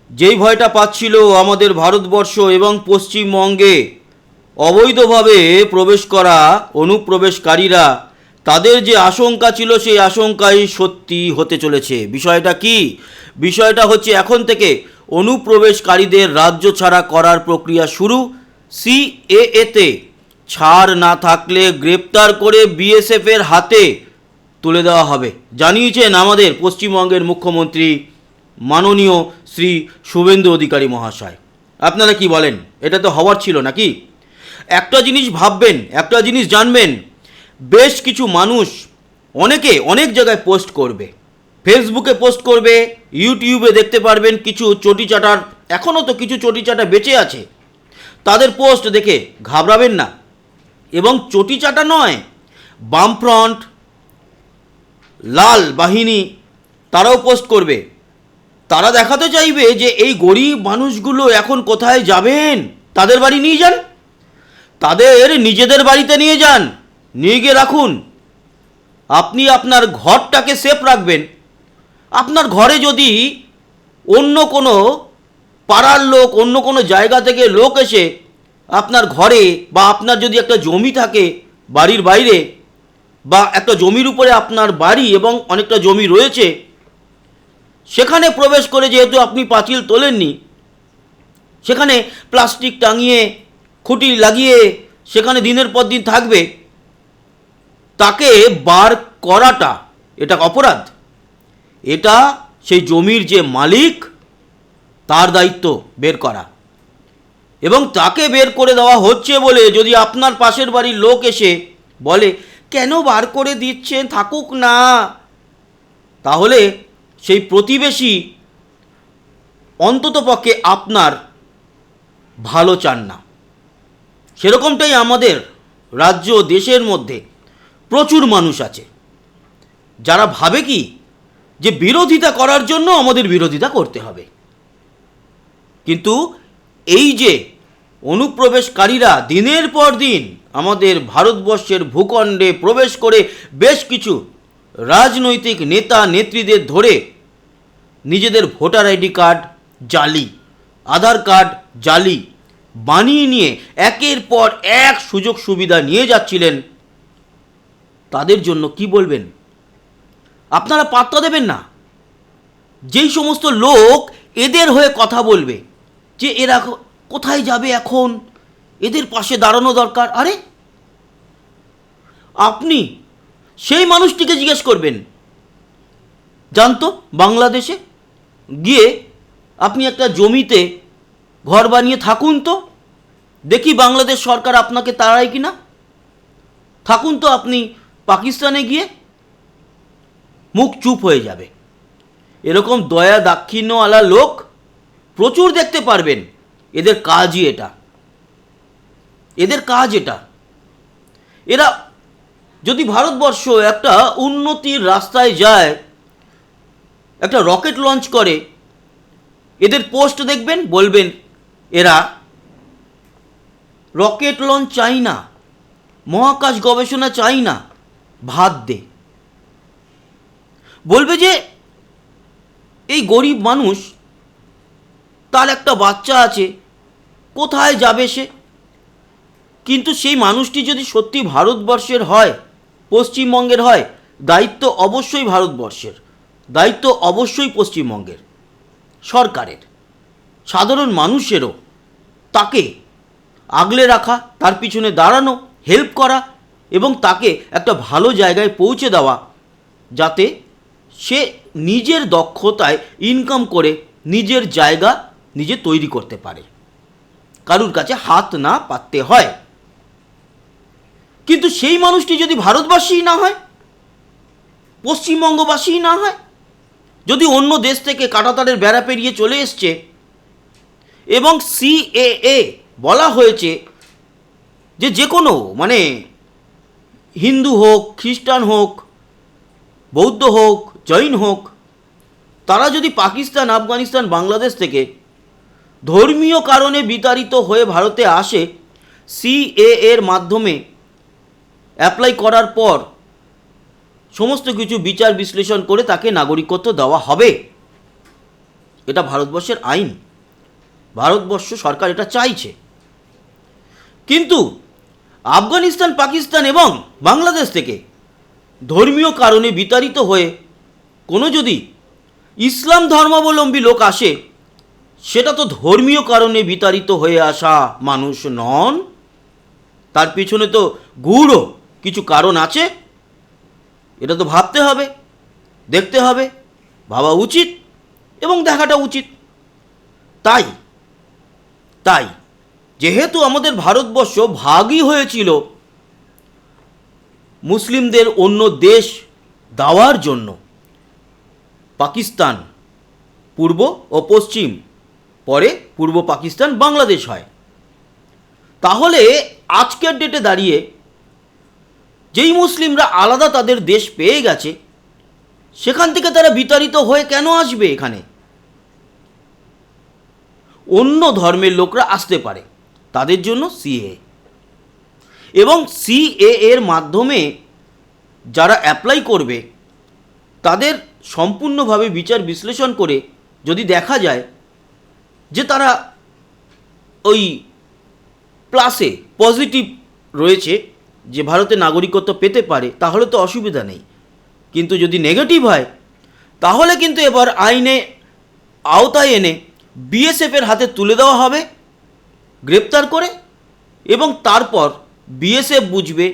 যেই ভয়টা পাচ্ছিল আমাদের ভারতবর্ষ এবং পশ্চিমবঙ্গে অবৈধভাবে প্রবেশ করা অনুপ্রবেশকারীরা, তাদের যে আশঙ্কা ছিল সেই আশঙ্কাই সত্যি হতে চলেছে। বিষয়টা কি? বিষয়টা হচ্ছে এখন থেকে অনুপ্রবেশকারীদের রাজ্য ছাড়া করার প্রক্রিয়া শুরু। সিএএতে ছাড় না থাকলে গ্রেপ্তার করে বিএসএফের হাতে তুলে দেওয়া হবে, জানিয়েছেন আমাদের পশ্চিমবঙ্গের মুখ্যমন্ত্রী মাননীয় শ্রী শুভেন্দু অধিকারী মহাশয়। আপনারা কি বলেন? এটা তো হওয়ার ছিল নাকি? একটা জিনিস ভাববেন, একটা জিনিস জানবেন, বেশ কিছু মানুষ অনেকে অনেক জায়গায় পোস্ট করবে, ফেসবুকে পোস্ট করবে, ইউটিউবে দেখতে পারবেন কিছু চটিচাটার, এখনও তো কিছু চটিচাটা বেঁচে আছে, তাদের পোস্ট দেখে ঘাবড়াবেন না। এবং চটিচাটা নয়, বামফ্রন্ট, লাল বাহিনী তারাও পোস্ট করবে। তারা দেখাতে চাইবে যে এই গরিব মানুষগুলো এখন কোথায় যাবেন, তাদের বাড়ি নিয়ে যান, তাদের নিজেদের বাড়িতে নিয়ে যান, নিয়ে গিয়ে রাখুন। আপনি আপনার ঘরটাকে সেফ রাখবেন। আপনার ঘরে যদি অন্য কোনো পাড়ার লোক, অন্য কোনো জায়গা থেকে লোক এসে আপনার ঘরে, বা আপনার যদি একটা জমি থাকে বাড়ির বাইরে, বা একটা জমির উপরে আপনার বাড়ি এবং অনেকটা জমি রয়েছে, সেখানে প্রবেশ করে যেহেতু আপনি পাঁচিল তোলেননি, সেখানে প্লাস্টিক টাঙিয়ে খুঁটি লাগিয়ে সেখানে দিনের পর দিন থাকবে, তাকে বার করাটা এটা অপরাধ। এটা সেই জমির যে মালিক তার দায়িত্ব বের করা। এবং তাকে বের করে দেওয়া হচ্ছে বলে যদি আপনার পাশের বাড়ির লোক এসে বলে কেন বার করে দিচ্ছেন, থাকুক না, তাহলে সেই প্রতিবেশী অন্ততপক্ষে আপনার ভালো চান না। সেরকমটাই আমাদের রাজ্য দেশের মধ্যে প্রচুর মানুষ আছে যারা ভাবে কি যে বিরোধিতা করার জন্য আমাদের বিরোধিতা করতে হবে। কিন্তু এই যে অনুপ্রবেশকারীরা দিনের পর দিন আমাদের ভারতবর্ষের ভূখণ্ডে প্রবেশ করে বেশ কিছু রাজনৈতিক নেতা নেত্রীদের ধরে নিজেদের ভোটার আইডি কার্ড জালি, আধার কার্ড জালি বানিয়ে নিয়ে একের পর এক সুযোগ সুবিধা নিয়ে যাচ্ছিলেন, তাদের জন্য কি বলবেন? আপনারা পাত্তা দেবেন না। যেই সমস্ত লোক এদের হয়ে কথা বলবে যে এরা কোথায় যাবে এখন, এদের পাশে দাঁড়ানো দরকার, আরে আপনি সেই মানুষটিকে জিজ্ঞেস করবেন, জানতো বাংলাদেশে গিয়ে আপনি একটা জমিতে ঘর বানিয়ে থাকুন তো, দেখি বাংলাদেশ সরকার আপনাকে তাড়ায় কি না। থাকুন তো আপনি পাকিস্তানে গিয়ে, মুখ চুপ হয়ে যাবে। এরকম দয়া দাক্ষিণ্যওয়ালা লোক প্রচুর দেখতে পারবেন। এদের কাজই এটা, এদের কাজ এটা। এরা যদি ভারতবর্ষ একটা উন্নতির রাস্তায় যায়, একটা রকেট লঞ্চ করে, এদের পোস্ট দেখবেন, বলবেন এরা রকেট লঞ্চ চাই না, মহাকাশ গবেষণা চাই না, ভাত দে। বলবে যে এই গরিব মানুষ, তার একটা বাচ্চা আছে, কোথায় যাবে সে? কিন্তু সেই মানুষটি যদি সত্যি ভারতবর্ষের হয়, পশ্চিমবঙ্গের হয়, দায়িত্ব অবশ্যই ভারতবর্ষের, দায়িত্ব অবশ্যই পশ্চিমবঙ্গের সরকারের, সাধারণ মানুষেরও তাকে আগলে রাখা, তার পিছনে দাঁড়ানো, হেল্প করা এবং তাকে একটা ভালো জায়গায় পৌঁছে দেওয়া, যাতে সে নিজের দক্ষতায় ইনকাম করে নিজের জায়গা নিজে তৈরি করতে পারে, কারুর কাছে হাত না পাততে হয়। কিন্তু সেই মানুষটি যদি ভারতবাসী না হয়, পশ্চিমবঙ্গবাসী না হয়, যদি অন্য দেশ থেকে কাঁটাতারের বেড়া পেরিয়ে চলে এসছে, এবং সিএএ বলা হয়েছে যে যে কোনো মানে হিন্দু হোক, খ্রিস্টান হোক, বৌদ্ধ হোক, জৈন হোক, তারা যদি পাকিস্তান, আফগানিস্তান, বাংলাদেশ থেকে ধর্মীয় কারণে বিতাড়িত হয়ে ভারতে আসে, সিএএর মাধ্যমে অ্যাপ্লাই করার পর সমস্ত কিছু বিচার বিশ্লেষণ করে তাকে নাগরিকত্ব দেওয়া হবে। এটা ভারতবর্ষের আইন, ভারতবর্ষ সরকার এটা চাইছে। কিন্তু আফগানিস্তান, পাকিস্তান এবং বাংলাদেশ থেকে ধর্মীয় কারণে বিতাড়িত হয়ে কোনো যদি ইসলাম ধর্মাবলম্বী লোক আসে, সেটা তো ধর্মীয় কারণে বিতাড়িত হয়ে আসা মানুষ নন, তার পিছনে তো গূঢ় কিছু কারণ আছে। এটা তো ভাবতে হবে, দেখতে হবে, ভাবা উচিত এবং দেখাটা উচিত। তাই তাই যেহেতু আমাদের ভারতবর্ষ ভাগই হয়েছিল মুসলিমদের অন্য দেশ দেওয়ার জন্য, পাকিস্তান পূর্ব ও পশ্চিম, পরে পূর্ব পাকিস্তান বাংলাদেশ হয়, তাহলে আজকের ডেটে দাঁড়িয়ে যেই মুসলিমরা আলাদা তাদের দেশ পেয়ে গেছে, সেখান থেকে তারা বিতাড়িত হয়ে কেন আসবে এখানে? অন্য ধর্মের লোকরা আসতে পারে, তাদের জন্য সিএএ, এবং সিএএ এর মাধ্যমে যারা অ্যাপ্লাই করবে তাদের সম্পূর্ণভাবে বিচার বিশ্লেষণ করে যদি দেখা যায় যে তারা ওই প্লাসে পজিটিভ রয়েছে, যে ভারতে নাগরিকত্ব পেতে পারে, তাহলে তো অসুবিধা নেই। কিন্তু যদি নেগেটিভ হয়, তাহলে কিন্তু এবার আইনে আওতায় এনে বিএসএফের হাতে তুলে দেওয়া হবে গ্রেপ্তার করে, এবং তারপর বিএসএফ বুঝবে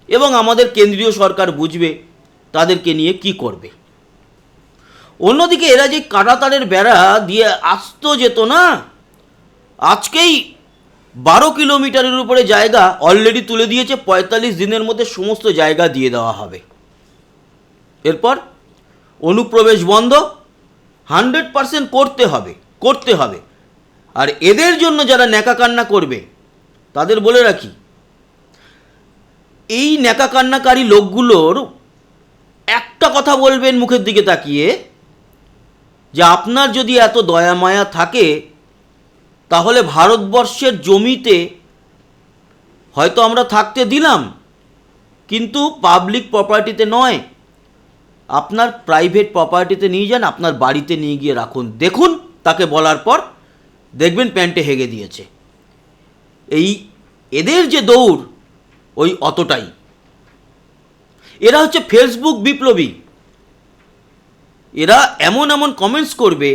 এবং আমাদের কেন্দ্রীয় সরকার বুঝবে তাদেরকে নিয়ে কি করবে। অন্যদিকে এরা যে কাঁটাতারের বেড়া দিয়ে আসতো যেত না, আজকেই 12 কিলোমিটারের উপরে জায়গা অলরেডি তুলে দিয়েছে, 45 দিনের মধ্যে সমস্ত জায়গা দিয়ে দেওয়া হবে। এরপর অনুপ্রবেশ বন্ধ 100% করতে হবে। আর এদের জন্য যারা ন্যাকা কান্না করবে, তাদের বলে রাখি, এই ন্যাকা কান্নাকারী লোকগুলোর একটা কথা বলবেন মুখের দিকে তাকিয়ে, যে আপনার যদি এত দয়া মায়া থাকে, তাহলে ভারতবর্ষের জমিতে হয়তো আমরা থাকতে দিলাম, কিন্তু পাবলিক প্রপার্টিতে নয়, আপনার প্রাইভেট প্রপার্টিতে নিয়ে যান, আপনার বাড়িতে নিয়ে গিয়ে রাখুন, দেখুন। তাকে বলার পর দেখবেন প্যান্টে হেগে দিয়েছে। এদের যে দৌড় ওই অতটাই। এরা হচ্ছে ফেসবুক বিপ্লবী। এরা এমন এমন কমেন্টস করবে,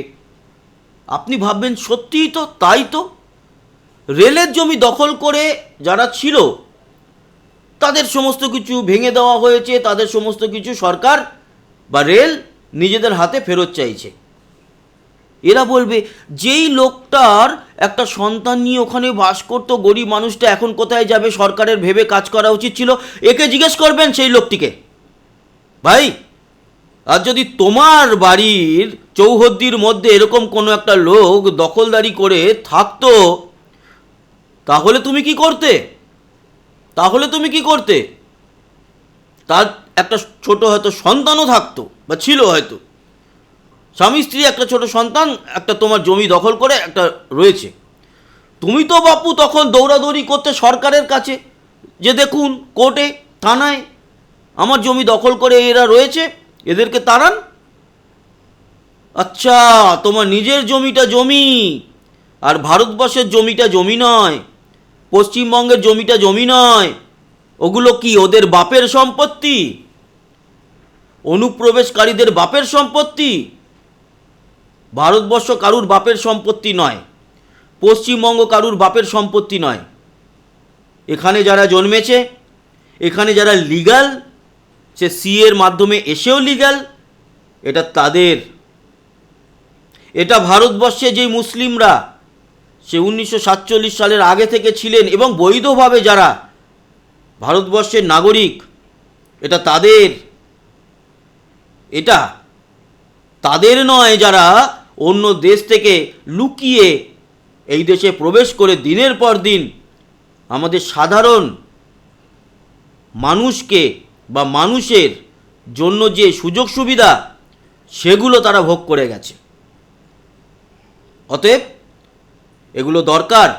আপনি ভাববেন সত্যিই তো, তাই তো। রেলের জমি দখল করে যারা ছিল তাদের সমস্ত কিছু ভেঙে দেওয়া হয়েছে, তাদের সমস্ত কিছু সরকার বা রেল নিজেদের হাতে ফেরত চাইছে। এরা বলবে, যেই লোকটার একটা সন্তান নিয়ে ওখানে বাস করতো, গরিব মানুষটা এখন কোথায় যাবে, সরকারের ভেবে কাজ করা উচিত ছিল। একে জিজ্ঞেস করবেন সেই লোকটিকে, ভাই, আর যদি তোমার বাড়ির চৌহদ্দির মধ্যে এরকম কোনো একটা লোক দখলদারি করে থাকতো, তাহলে তুমি কি করতে? তার একটা ছোট হয়তো সন্তানও থাকতো বা ছিল, হয়তো স্বামী স্ত্রী, একটা ছোট সন্তান, একটা তোমার জমি দখল করে একটা রয়েছে। তুমি তো বাপু তখন দৌড়াদৌড়ি করতে সরকারের কাছে, যে দেখুন কোর্টে, থানায়, আমার জমি দখল করে এরা রয়েছে, এদেরকে তাড়ান। আচ্ছা, তোমার নিজের জমিটা জমি, আর ভারতবর্ষের জমিটা জমি নয়, পশ্চিমবঙ্গের জমিটা জমি নয়, ওগুলো কি ওদের বাপের সম্পত্তি? অনুপ্রবেশকারীদের বাপের সম্পত্তি? ভারতবর্ষ কারুর বাপের সম্পত্তি নয়, পশ্চিমবঙ্গ কারুর বাপের সম্পত্তি নয়। এখানে যারা জন্মেছে, এখানে যারা লিগ্যাল, সে সিএর মাধ্যমে এসেও লিগ্যাল, এটা তাদের। এটা ভারতবর্ষে যেই মুসলিমরা সে 1947 সালের আগে থেকে ছিলেন এবং বৈধভাবে যারা ভারতবর্ষের নাগরিক, এটা তাদের। এটা তাদের নয় যারা অন্য দেশ থেকে লুকিয়ে এই দেশে প্রবেশ করে দিনের পর দিন আমাদের সাধারণ মানুষকে বা মানুষের জন্য যে সুযোগ সুবিধা, সেগুলো তারা ভোগ করে গেছে। অতএব এগুলো দরকার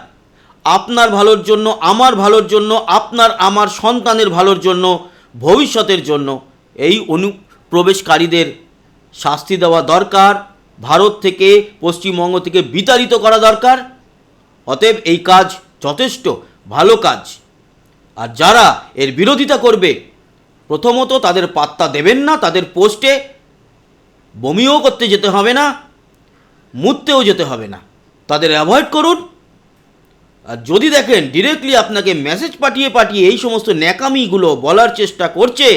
আপনার ভালোর জন্য, আমার ভালোর জন্য, আপনার আমার সন্তানের ভালোর জন্য, ভবিষ্যতের জন্য। এই অনুপ্রবেশকারীদের শাস্তি দেওয়া দরকার, ভারত থেকে, পশ্চিমবঙ্গ থেকে বিতাড়িত করা দরকার। অতএব এই কাজ যথেষ্ট ভালো কাজ। আর যারা এর বিরোধিতা করবে, প্রথমত তাদের পাত্তা দেবেন না, তাদের পোস্টে বমিও করতে যেতে হবে না, মুততেও যেতে হবে না, তাদের অ্যাভয়েড করুন। আর যদি দেখেন ডিরেক্টলি আপনাকে মেসেজ পাঠিয়ে পাঠিয়ে এই সমস্ত ন্যাকামিগুলো বলার চেষ্টা করছে,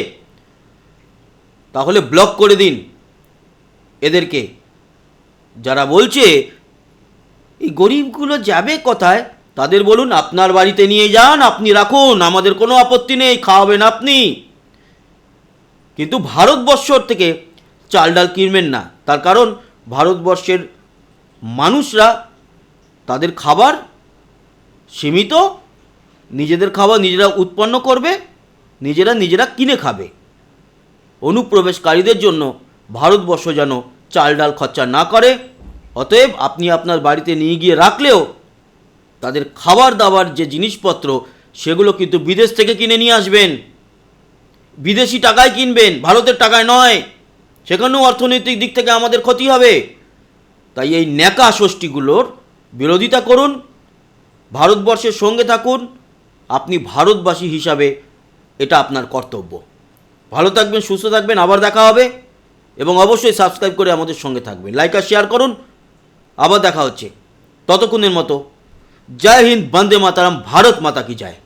তাহলে ব্লক করে দিন এদেরকে। যারা বলছে এই গরিবগুলো যাবে কোথায়, তাদের বলুন আপনার বাড়িতে নিয়ে যান, আপনি রাখুন, আমাদের কোনো আপত্তি নেই, খাওয়াবেন আপনি, কিন্তু ভারতবর্ষর থেকে চাল ডাল কিনবেন না। তার কারণ ভারতবর্ষের মানুষরা তাদের খাবার সীমিত, নিজেদের খাবার নিজেরা উৎপন্ন করবে, নিজেরা কিনে খাবে। অনুপ্রবেশকারীদের জন্য ভারতবর্ষ যেন চাল ডাল খরচা না করে। অতএব আপনি আপনার বাড়িতে নিয়ে গিয়ে রাখলেও তাদের খাবার দাবার যে জিনিসপত্র, সেগুলো কিন্তু বিদেশ থেকে কিনে নিয়ে আসবেন, বিদেশি টাকায় কিনবেন, ভারতের টাকায় নয়। সেখানেও অর্থনৈতিক দিক থেকে আমাদের ক্ষতি হবে। তাই এই ন্যাকা ষষ্ঠীগুলোর বিরোধিতা করুন, ভারতবর্ষের সঙ্গে থাকুন। আপনি ভারতবাসী হিসাবে এটা আপনার কর্তব্য। ভালো থাকবেন, সুস্থ থাকবেন, আবার দেখা হবে। এবং অবশ্যই সাবস্ক্রাইব করে আমাদের সঙ্গে থাকবেন, লাইক আর শেয়ার করুন। আবার দেখা হচ্ছে, ততক্ষণের মতো জয় হিন্দ, বন্দে মাতারাম, ভারত মাতা কি জয়।